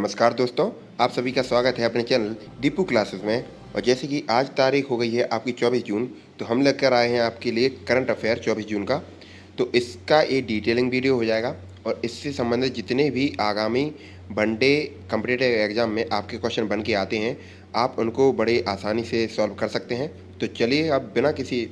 नमस्कार दोस्तों, आप सभी का स्वागत है अपने चैनल दीपू क्लासेस में। और जैसे कि आज तारीख हो गई है आपकी 24 जून, तो हम लेकर आए हैं आपके लिए करंट अफेयर 24 जून का। तो इसका ये डिटेलिंग वीडियो हो जाएगा और इससे संबंधित जितने भी आगामी वनडे कॉम्पिटिटिव एग्जाम में आपके क्वेश्चन बन के आते हैं, आप उनको बड़े आसानी से सॉल्व कर सकते हैं। तो चलिए अब बिना किसी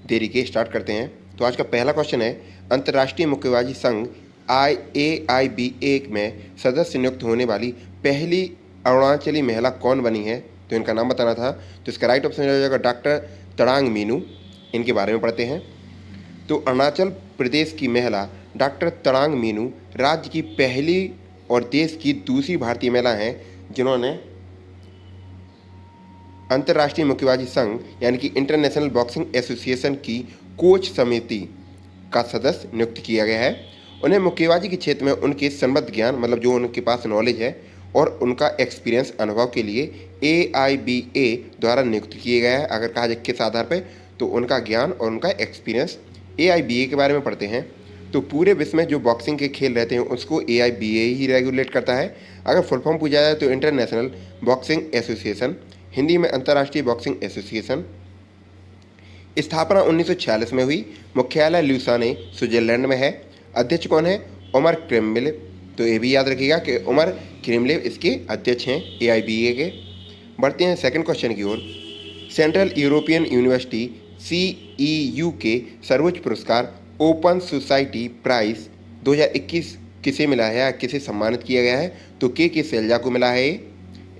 देरी के स्टार्ट करते हैं। तो आज का पहला क्वेश्चन है, अंतर्राष्ट्रीय मुक्केबाजी संघ AIBA में सदस्य नियुक्त होने वाली पहली अरुणाचली महिला कौन बनी है? तो इनका नाम बताना था। तो इसका राइट ऑप्शन हो जाएगा डॉक्टर तड़ांग मीनू। इनके बारे में पढ़ते हैं। तो अरुणाचल प्रदेश की महिला डॉक्टर तड़ांग मीनू राज्य की पहली और देश की दूसरी भारतीय महिला हैं जिन्होंने अंतर्राष्ट्रीय मुक्केबाजी संघ यानी कि इंटरनेशनल बॉक्सिंग एसोसिएशन की कोच समिति का सदस्य नियुक्त किया गया है। उन्हें मुक्केबाजी के क्षेत्र में उनके संबद्ध ज्ञान, मतलब जो उनके पास नॉलेज है, और उनका एक्सपीरियंस अनुभव के लिए AIBA द्वारा नियुक्त किए गया है। अगर कहा जाए किस आधार पर, तो उनका ज्ञान और उनका एक्सपीरियंस। AIBA के बारे में पढ़ते हैं। तो पूरे विश्व में जो बॉक्सिंग के खेल रहते हैं उसको AIBA ही रेगुलेट करता है। अगर फुल फॉर्म पूछा जाए तो इंटरनेशनल बॉक्सिंग एसोसिएशन, हिंदी में अंतर्राष्ट्रीय बॉक्सिंग एसोसिएशन। स्थापना 1946 में हुई। मुख्यालय ल्यूसाने स्विट्जरलैंड में है। अध्यक्ष कौन है? उमर क्रेमलिव। तो ये भी याद रखिएगा कि उमर क्रेमलिव इसके अध्यक्ष हैं AIBA के। बढ़ते हैं सेकंड क्वेश्चन की ओर। सेंट्रल यूरोपियन यूनिवर्सिटी CEU के सर्वोच्च पुरस्कार ओपन सोसाइटी प्राइज 2021 किसे मिला है या किसे सम्मानित किया गया है? तो के शैलजा को मिला है।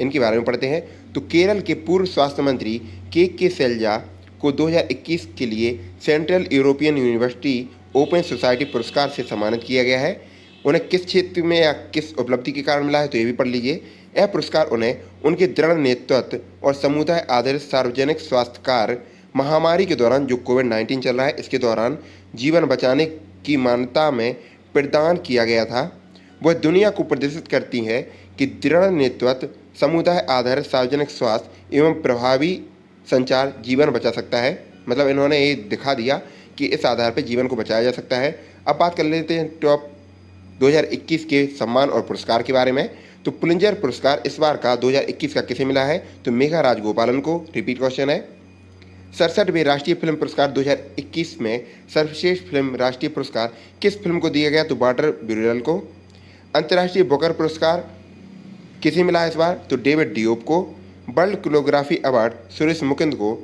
इनके बारे में पढ़ते हैं। तो केरल के पूर्व स्वास्थ्य मंत्री के शैलजा को 2021 के लिए central European university open society पुरस्कार से सम्मानित किया गया है। उन्हें किस क्षेत्र में या किस उपलब्धि के कारण मिला है? तो ये भी पढ़ लीजिए। यह पुरस्कार उन्हें उनके दृढ़ नेतृत्व और समुदाय आधारित सार्वजनिक स्वास्थ्य कार्य महामारी के दौरान, जो कोविड-19 चल रहा है, इसके दौरान जीवन बचाने की मान्यता में प्रदान किया गया था। वह दुनिया को प्रदर्शित करती है कि दृढ़ नेतृत्व, समुदाय आधारित सार्वजनिक स्वास्थ्य एवं प्रभावी संचार जीवन बचा सकता है। मतलब इन्होंने ये दिखा दिया कि इस आधार पर जीवन को बचाया जा सकता है। अब बात कर लेते हैं टॉप 2021 के सम्मान और पुरस्कार के बारे में। तो पुलिंजर पुरस्कार इस बार का 2021 का किसे मिला है? तो मेघा राजगोपालन को। रिपीट क्वेश्चन है। 67वें राष्ट्रीय फिल्म पुरस्कार 2021 में सर्वश्रेष्ठ फिल्म राष्ट्रीय पुरस्कार किस फिल्म को दिया गया? तो वाटर ब्यूरल को। अंतर्राष्ट्रीय बुकर पुरस्कार किसे मिला है इस बार? तो डेविड डियोप को। World choreography award Suresh Mukund को।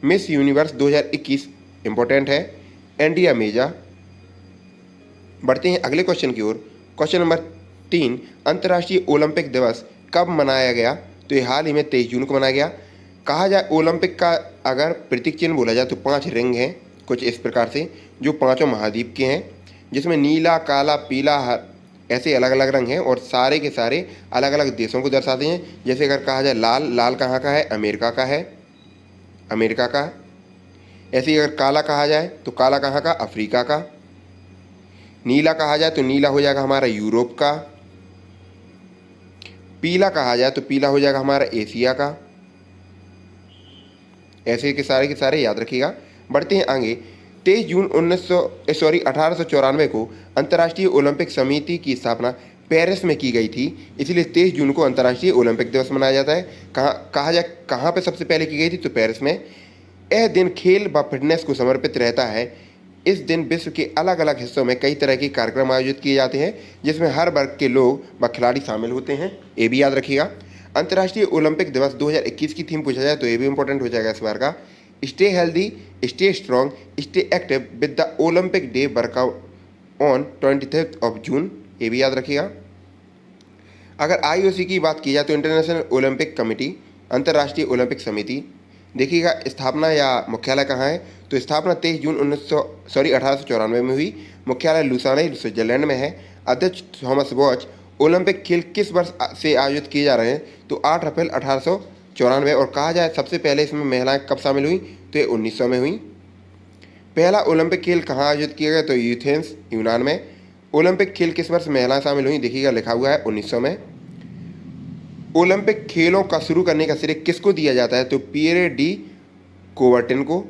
मिस यूनिवर्स 2021 इंपॉर्टेंट है, एंडिया मेजा। बढ़ते हैं अगले क्वेश्चन की ओर। क्वेश्चन नंबर 3, अंतर्राष्ट्रीय ओलंपिक दिवस कब मनाया गया? तो ये हाल ही में 23 जून को मनाया गया। कहा जाए ओलंपिक का अगर प्रतीक चिन्ह बोला जाए तो 5 रिंग हैं कुछ इस प्रकार से, जो पांचों महाद्वीप के हैं, जिसमें नीला, काला, पीला, ऐसे अलग अलग रंग हैं और सारे के सारे अलग अलग देशों को दर्शाते हैं। जैसे अगर कहा जाए लाल, लाल कहाँ का है? अमेरिका का है, अमेरिका का। ऐसे ही अगर काला कहा जाए तो काला कहाँ का? अफ्रीका का। नीला कहा जाए तो नीला हो जाएगा हमारा यूरोप का। पीला कहा जाए तो पीला हो जाएगा हमारा एशिया का। ऐसे के सारे याद रखिएगा। बढ़ते हैं आगे। 23 जून 1894 को अंतर्राष्ट्रीय ओलंपिक समिति की स्थापना पेरिस में की गई थी, इसलिए 23 जून को अंतर्राष्ट्रीय ओलंपिक दिवस मनाया जाता है। कहा जाए कहाँ पे सबसे पहले की गई थी? तो पेरिस में। यह दिन खेल व फिटनेस को समर्पित रहता है। इस दिन विश्व के अलग अलग हिस्सों में कई तरह के कार्यक्रम आयोजित किए जाते हैं, जिसमें हर वर्ग के लोग व खिलाड़ी शामिल होते हैं। ये भी याद रखिएगा। अंतर्राष्ट्रीय ओलंपिक दिवस 2021 की थीम पूछा जाए तो ये भी इंपॉर्टेंट हो जाएगा इस बार का। Stay healthy, stay strong, stay active with the Olympic day workout on 23 जून। ये भी याद रखिएगा। अगर IOC की बात की जाए तो इंटरनेशनल ओलंपिक कमेटी, अंतर्राष्ट्रीय ओलंपिक समिति। देखिएगा स्थापना या मुख्यालय कहाँ है? तो स्थापना 23 जून 1894 में हुई। मुख्यालय लुसाने स्विट्जरलैंड में है। अध्यक्ष थॉमस बॉच। ओलंपिक खेल किस वर्ष से आयोजित किए जा रहे हैं? तो 8 अप्रैल 1894। और कहा जाए सबसे पहले इसमें महिलाएं कब शामिल हुई? तो ये 1900 में हुई। पहला ओलंपिक खेल कहाँ आयोजित किया गया? तो एथेंस, यूनान में। ओलंपिक खेल किस वर्ष महिलाएं शामिल हुई? देखिएगा लिखा हुआ है 1900 में। ओलंपिक खेलों का शुरू करने का श्रेय किसको दिया जाता है? तो पियरे डी कोवर्टिन को।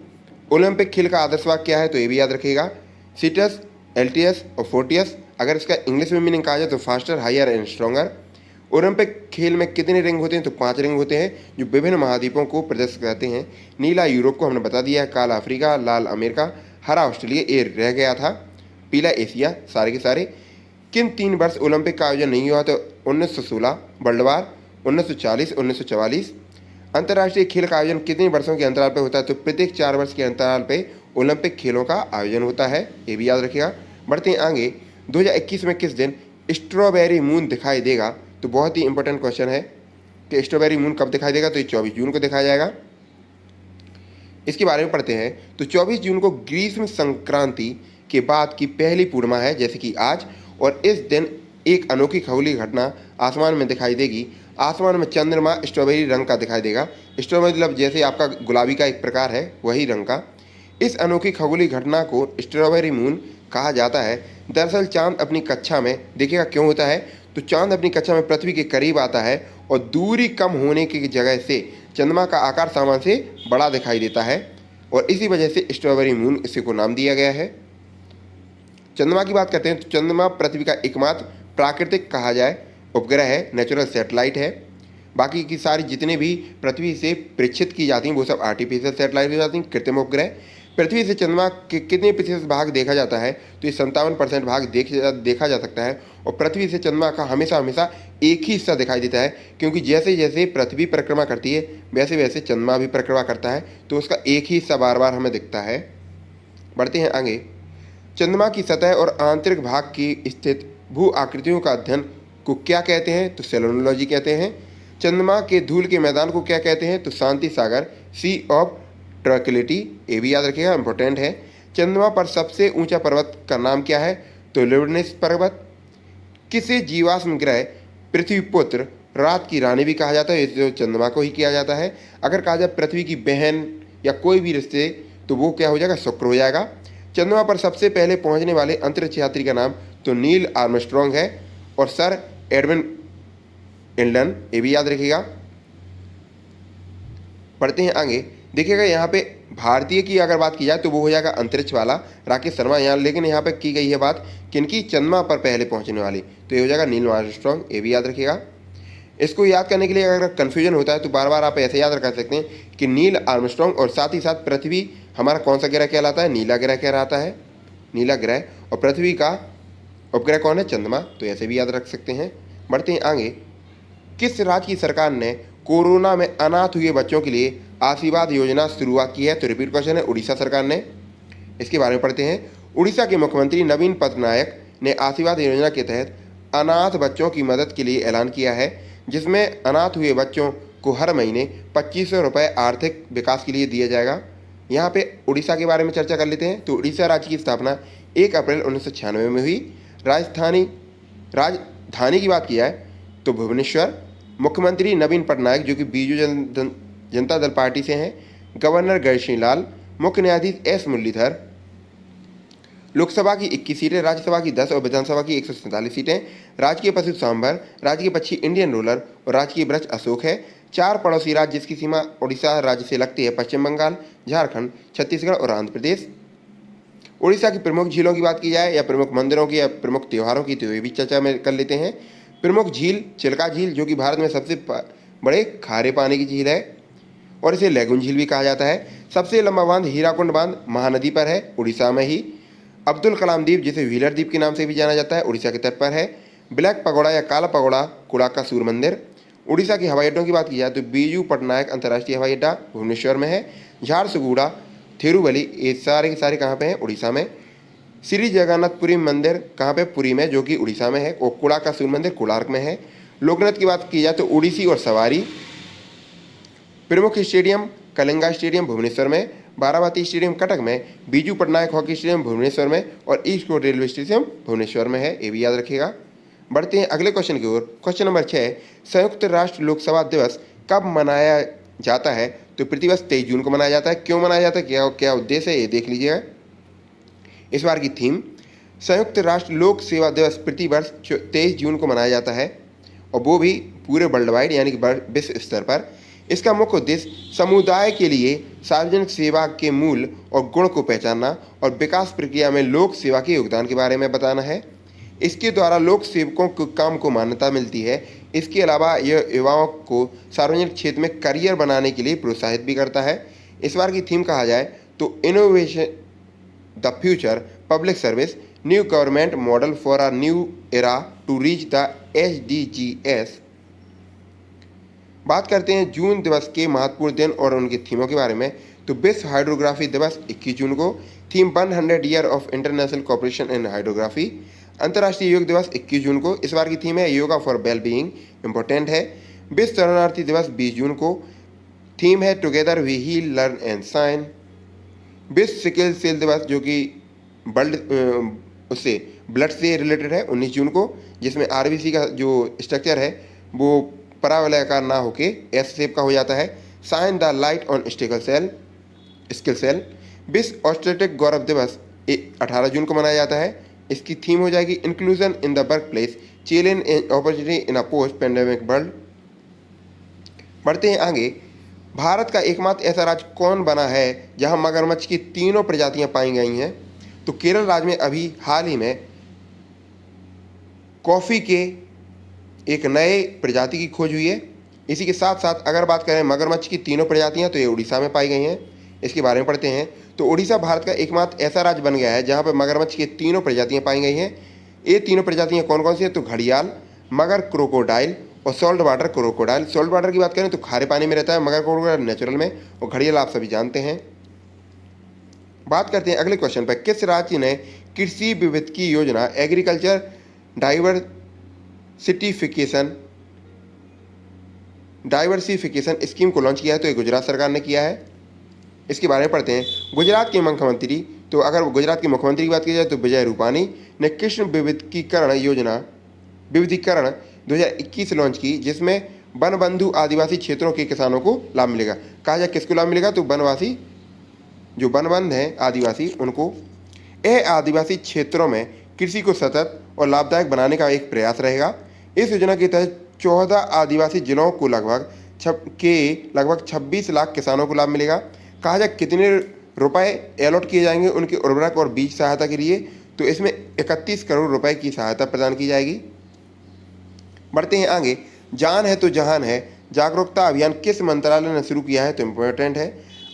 ओलंपिक खेल का आदर्श वाक्य क्या है? तो ये भी याद रखिएगा। सिटस, एल्टियस और फोर्टियस। अगर इसका इंग्लिश में मीनिंग कहा जाए तो faster, higher and stronger. Olympic खेल में कितने रिंग होते हैं? तो 5 रिंग होते हैं जो विभिन्न महाद्वीपों को प्रदर्शित करते हैं। नीला यूरोप को हमने बता दिया है, काला अफ्रीका, लाल अमेरिका, हरा ऑस्ट्रेलिया, ये रह गया था, पीला एशिया, सारे के सारे। किन 3 वर्ष ओलंपिक का आयोजन नहीं हुआ? तो 1916 वर्ल्ड वार, 1940, 1944। अंतर्राष्ट्रीय खेल का आयोजन कितने वर्षों के अंतराल पर होता है? तो प्रत्येक 4 वर्ष के अंतराल पे ओलंपिक खेलों का आयोजन होता है, ये भी याद रखिएगा। बढ़ते हैं आगे। 2021 में किस दिन स्ट्रॉबेरी मून दिखाई देगा? तो बहुत ही इंपॉर्टेंट क्वेश्चन है कि स्ट्रॉबेरी मून कब दिखाई देगा? तो ये 24 जून को दिखाया जाएगा। इसके बारे में पढ़ते हैं। तो 24 जून को ग्रीष्म संक्रांति के बाद की पहली पूर्णिमा है, जैसे कि आज, और इस दिन एक अनोखी खगोलीय घटना आसमान में दिखाई देगी। आसमान में चंद्रमा स्ट्रॉबेरी रंग का दिखाई देगा। स्ट्रॉबेरी मतलब जैसे आपका गुलाबी का एक प्रकार है, वही रंग का। इस अनोखी खगोलीय घटना को स्ट्रॉबेरी मून कहा जाता है। दरअसल चांद अपनी कक्षा में, देखिएगा क्यों होता है, तो चांद अपनी कक्षा में पृथ्वी के करीब आता है और दूरी कम होने की जगह से चंद्रमा का आकार सामान्य से बड़ा दिखाई देता है, और इसी वजह से स्ट्रॉबेरी मून इसी को नाम दिया गया है। चंद्रमा की बात करते हैं तो चंद्रमा पृथ्वी का एकमात्र प्राकृतिक कहा जाए उपग्रह है, नेचुरल सैटेलाइट है। बाकी की सारी जितने भी पृथ्वी से प्रेक्षित की जाती हैं वो सब आर्टिफिशियल सैटेलाइट हो जाती हैं, कृत्रिम उपग्रह। पृथ्वी से चंद्रमा के कितने प्रतिशत भाग देखा जाता है? तो ये 57% भाग देखा जा सकता है। और पृथ्वी से चंद्रमा का हमेशा हमेशा एक ही हिस्सा दिखाई देता है, क्योंकि जैसे जैसे पृथ्वी परिक्रमा करती है वैसे वैसे चंद्रमा भी परिक्रमा करता है, तो उसका एक ही हिस्सा बार बार हमें दिखता है। बढ़ते हैं आगे। चंद्रमा की सतह और आंतरिक भाग की स्थित भू आकृतियों का अध्ययन को क्या कहते हैं? तो सेलेनोलॉजी कहते हैं। चंद्रमा के धूल के मैदान को क्या कहते हैं? तो शांति सागर, सी ऑफ ट्रैंक्विलिटी, ये भी याद रखिएगा, इंपॉर्टेंट है। चंद्रमा पर सबसे ऊंचा पर्वत का नाम क्या है? तो लिवर्नस पर्वत। किसे जीवाश्म ग्रह पृथ्वी पुत्र, रात की रानी भी कहा जाता है? जो चंद्रमा को ही किया जाता है। अगर कहा जाए पृथ्वी की बहन या कोई भी रिश्ते, तो वो क्या हो जाएगा? शुक्र हो जाएगा। चंद्रमा पर सबसे पहले पहुंचने वाले अंतरिक्ष यात्री का नाम तो नील आर्मस्ट्रॉन्ग है और सर एडविन एल्डन, ये भी याद रखिएगा। पढ़ते हैं आगे। देखिएगा यहाँ पे भारतीय की अगर बात की जाए तो वो हो जाएगा अंतरिक्ष वाला राकेश शर्मा यहाँ, लेकिन यहाँ पे की गई है बात किनकी? चंद्रमा पर पहले पहुंचने वाली, तो ये हो जाएगा नील आर्मस्ट्रॉन्ग, ये भी याद रखिएगा। इसको याद करने के लिए अगर कन्फ्यूजन होता है तो बार बार आप ऐसे याद रख सकते हैं कि नील आर्मस्ट्रॉन्ग और साथ ही साथ पृथ्वी हमारा कौन सा ग्रह कहलाता है? नीला ग्रह कहलाता है, नीला ग्रह। और पृथ्वी का उपग्रह कौन है? चंद्रमा, तो ऐसे भी याद रख सकते हैं। बढ़ते हैं आगे। किस राज्य की सरकार ने कोरोना में अनाथ हुए बच्चों के लिए आशीर्वाद योजना शुरुआत की है? तो रिपीट क्वेश्चन है, उड़ीसा सरकार ने। इसके बारे में पढ़ते हैं। उड़ीसा के मुख्यमंत्री नवीन पटनायक ने आशीर्वाद योजना के तहत अनाथ बच्चों की मदद के लिए ऐलान किया है, जिसमें अनाथ हुए बच्चों को हर महीने 2500 रुपये आर्थिक विकास के लिए दिया जाएगा। यहाँ पे उड़ीसा के बारे में चर्चा कर लेते हैं। तो उड़ीसा राज्य की स्थापना 1 अप्रैल 1996 में हुई। राजधानी की बात की जाए तो भुवनेश्वर। मुख्यमंत्री नवीन पटनायक जो कि बीजू जनता दल पार्टी से हैं। गवर्नर गणेशी लाल। मुख्य न्यायाधीश एस मुरलीधर। लोकसभा की 21 सीटें, राज्यसभा की 10 और विधानसभा की 147 सीटें। राजकीय पशु सांभर, राजकीय पक्षी इंडियन रूलर और राजकीय वृक्ष अशोक है। 4 पड़ोसी राज्य जिसकी सीमा उड़ीसा राज्य से लगती है: पश्चिम बंगाल, झारखंड, छत्तीसगढ़ और आंध्र प्रदेश। उड़ीसा की प्रमुख झीलों की बात की जाए या प्रमुख मंदिरों की या प्रमुख त्योहारों की, तो ये भी चर्चा में कर लेते हैं। प्रमुख झील चिल्का झील जो कि भारत में सबसे बड़े खारे पानी की झील है और इसे लैगून झील भी कहा जाता है। सबसे लंबा बांध हीराकुंड बांध महानदी पर है, उड़ीसा में ही। अब्दुल कलाम द्वीप जिसे व्हीलर द्वीप के नाम से भी जाना जाता है, उड़ीसा के तट पर है। ब्लैक पगोड़ा या काला पगोड़ा कुड़ाक का सूर्य मंदिर। उड़ीसा के हवाई अड्डों की बात की जाए तो बीजू पटनायक अंतर्राष्ट्रीय हवाई अड्डा भुवनेश्वर में है। झारसुगुड़ा, थिरुवली, ये सारे के सारे कहाँ पे हैं? उड़ीसा में। श्री जगन्नाथपुरी मंदिर कहाँ पे? पुरी में, जो कि उड़ीसा में है। और कुड़ाक का सूर्य मंदिर कोणार्क में है। लोकनृत्य की बात की जाए तो उड़ीसी और सवारी। प्रमुख स्टेडियम कलिंगा स्टेडियम भुवनेश्वर में, बाराबती स्टेडियम कटक में, बीजू पटनायक हॉकी स्टेडियम भुवनेश्वर में और east coast railway station Bhubaneswar में है, ये भी याद रखिएगा। बढ़ते हैं अगले क्वेश्चन की ओर। क्वेश्चन नंबर 6, संयुक्त राष्ट्र लोकसभा दिवस कब मनाया जाता है? तो प्रतिवर्ष 23 जून को मनाया जाता है। क्यों मनाया जाता है, क्या क्या उद्देश्य है, ये देख लीजिएगा। इस बार की थीम संयुक्त राष्ट्र लोक सेवा दिवस प्रतिवर्ष 23 जून को मनाया जाता है और वो भी पूरे वर्ल्ड वाइड यानी कि विश्व स्तर पर। इसका मुख्य उद्देश्य समुदाय के लिए सार्वजनिक सेवा के मूल और गुण को पहचानना और विकास प्रक्रिया में लोक सेवा के योगदान के बारे में बताना है। इसके द्वारा लोक सेवकों के काम को मान्यता मिलती है। इसके अलावा यह युवाओं को सार्वजनिक क्षेत्र में करियर बनाने के लिए प्रोत्साहित भी करता है। इस बार की थीम कहा जाए तो innovation the future public service new government model for a new era to reach the SDGs। बात करते हैं जून दिवस के महत्वपूर्ण दिन और उनकी थीमों के बारे में। तो विश्व हाइड्रोग्राफी दिवस 21 जून को, theme 100 year of international cooperation in hydrography. अंतर्राष्ट्रीय योग दिवस 21 जून को, इस बार की थीम है yoga for well being, important है। विश्व शरणार्थी दिवस 20 जून को, थीम है together we heal learn and shine. विश्व सिकल सेल दिवस जो कि उससे ब्लड से रिलेटेड है 19 जून को, जिसमें RBC का जो स्ट्रक्चर है वो परावलयाकार ना होके एस शेप का हो जाता है। Shine the light on sickle cell. विश्व ऑस्ट्रेटिक गौरव दिवस 18 जून को मनाया जाता है। इसकी थीम हो जाएगी inclusion in the work place, challenge and opportunity in a post pandemic world. बढ़ते हैं आगे। भारत का एकमात्र ऐसा राज्य कौन बना है जहां मगरमच्छ की तीनों प्रजातियां पाई गई हैं? तो केरल राज्य में अभी हाल ही में कॉफ़ी के एक नए प्रजाति की खोज हुई है। इसी के साथ साथ अगर बात करें मगरमच्छ की तीनों प्रजातियां, तो ये उड़ीसा में पाई गई हैं। इसके बारे में पढ़ते हैं। तो उड़ीसा भारत का एकमात्र ऐसा राज्य बन गया है जहां पर मगरमच्छ की तीनों प्रजातियां पाई गई हैं। ये तीनों प्रजातियां कौन कौन सी हैं? तो घड़ियाल, मगर क्रोकोडाइल और salt water crocodile. Salt water की बात करें तो खारे पानी में रहता है, मगर क्रोकोडाइल नेचुरल में, और घड़ियाल आप सभी जानते हैं। बात करते हैं अगले क्वेश्चन पर। किस राज्य ने कृषि विविधता योजना एग्रीकल्चर डाइवर्सिफिकेशन स्कीम को लॉन्च किया है? तो ये गुजरात सरकार ने किया है। इसके बारे में पढ़ते हैं। गुजरात के मुख्यमंत्री, तो अगर गुजरात के मुख्यमंत्री की बात की जाए तो विजय रूपानी ने कृषि विविधीकरण 2021 लॉन्च की, जिसमें वन बंधु आदिवासी क्षेत्रों के किसानों को लाभ मिलेगा। कहा जाए किसको लाभ मिलेगा? तो वनवासी जो वनबंध हैं आदिवासी, उनको। यह आदिवासी क्षेत्रों में कृषि को सतत और लाभदायक बनाने का एक प्रयास रहेगा। इस योजना के तहत 14 आदिवासी जिलों को लगभग 26 लाख किसानों को लाभ मिलेगा। कहा जाए कितने रुपए अलॉट किए जाएंगे उनके उर्वरक और बीज सहायता के लिए? तो इसमें 31 करोड़ रुपए की सहायता प्रदान की जाएगी। बढ़ते हैं आगे। जान है तो जहान है जागरूकता अभियान किस मंत्रालय ने शुरू किया है? तो इम्पोर्टेंट है,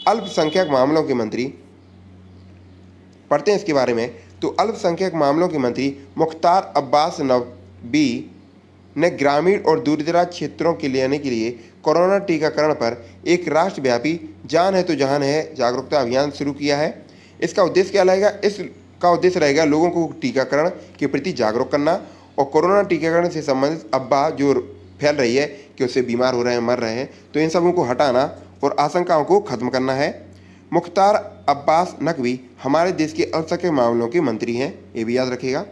अल्पसंख्यक मामलों के मंत्री। पढ़ते हैं इसके बारे में। तो अल्पसंख्यक मामलों के मंत्री मुख्तार अब्बास नकवी ने ग्रामीण और दूरदराज क्षेत्रों के लिए कोरोना टीकाकरण पर एक राष्ट्रव्यापी जान है तो जहान है जागरूकता अभियान शुरू किया है। इसका उद्देश्य क्या रहेगा? इसका उद्देश्य रहेगा लोगों को टीकाकरण के प्रति जागरूक करना और कोरोना टीकाकरण से संबंधित अफवाह जो फैल रही है कि उससे बीमार हो रहे हैं, मर रहे हैं, तो इन सबों को हटाना और आशंकाओं को खत्म करना है। मुख्तार अब्बास नकवी हमारे देश के अल्पसंख्यक मामलों के मंत्री हैं, ये भी याद रखिएगा।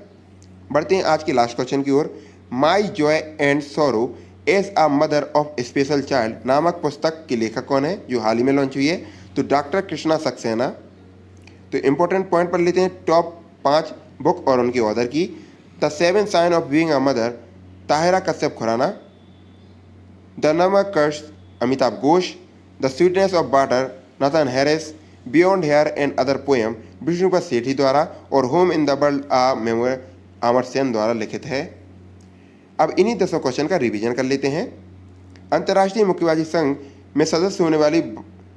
बढ़ते हैं आज के लास्ट क्वेश्चन की ओर। My joy and sorrow as a mother of special child नामक पुस्तक के लेखक कौन है, जो हाल ही में लॉन्च हुई है? तो डॉक्टर कृष्णा सक्सेना। तो इंपॉर्टेंट पॉइंट पढ़ लेते हैं टॉप 5 बुक और उनके ऑथर की। The 7 sign of being a mother Tahira Kashyap Khurana, the nutmeg curse Amitav Ghosh, the sweetness of water Nathan Harris, beyond here and other poem Vishnupad Sethi द्वारा, और home in the world a memoir Amar Sen द्वारा लिखित है। अब इन्हीं 10 क्वेश्चन का रिवीजन कर लेते हैं। अंतर्राष्ट्रीय मुक्केबाजी संघ में सदस्य होने वाली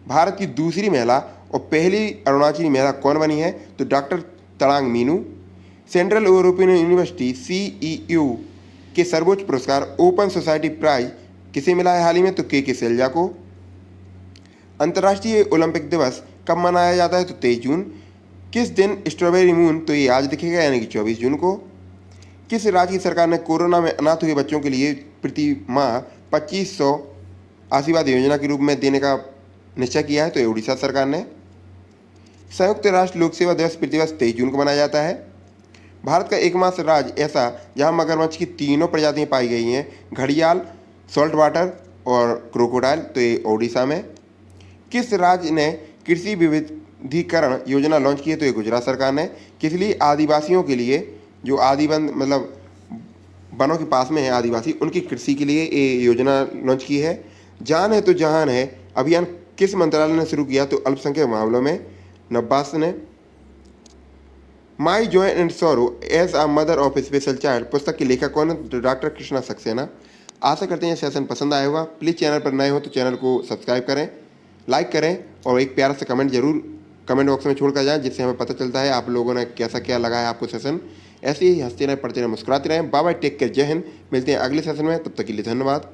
भारत की दूसरी महिला और पहली अरुणाचली महिला कौन बनी है? तो doctor Tadang Minu. Central European University CEU के सर्वोच्च पुरस्कार ओपन सोसाइटी प्राइज किसे मिला है हाल ही में? तो के सैलजा को। अंतर्राष्ट्रीय ओलंपिक दिवस कब मनाया जाता है? तो 23 जून। किस दिन स्ट्रॉबेरी मून? तो ये आज दिखेगा, यानी कि 24 जून को। किस राज्य की सरकार ने कोरोना में अनाथ हुए बच्चों के लिए प्रति माह 2500 आशीर्वाद योजना के रूप में देने का निश्चय किया है? तो ये उड़ीसा सरकार ने। संयुक्त राष्ट्र लोक सेवा दिवस प्रतिवर्ष 23 जून को मनाया जाता है। भारत का एकमात्र राज्य ऐसा जहां मगरमच्छ की तीनों प्रजातियां पाई गई हैं, घड़ियाल, सॉल्ट वाटर और क्रोकोडाइल, तो ये ओडिशा में। किस राज्य ने कृषि विविधीकरण योजना लॉन्च की है? तो ये गुजरात सरकार ने। किस लिए? आदिवासियों के लिए, जो आदिवन मतलब वनों के पास में है आदिवासी, उनकी कृषि के लिए ये योजना लॉन्च की है। जान है तो जहान है अभियान किस मंत्रालय ने शुरू किया? तो अल्पसंख्यक मामलों में नब्बास ने। My joy and sorrow as a mother of special child पुस्तक के लेखक कौन है? डॉक्टर कृष्णा सक्सेना। आशा करते हैं ये सेशन पसंद आया होगा। प्लीज़ चैनल पर नए हो तो चैनल को सब्सक्राइब करें, लाइक करें और एक प्यारा सा कमेंट जरूर कमेंट बॉक्स में छोड़ कर जाएं, जिससे हमें पता चलता है आप लोगों ने कैसा क्या लगा है आपको सेशन। ऐसे ही हंसते रहें, पढ़ते रहें, मुस्कुराते रहें। बाय बाय, टेक केयर, जय हिंद। मिलते हैं अगले सेशन में, तब तक के लिए धन्यवाद।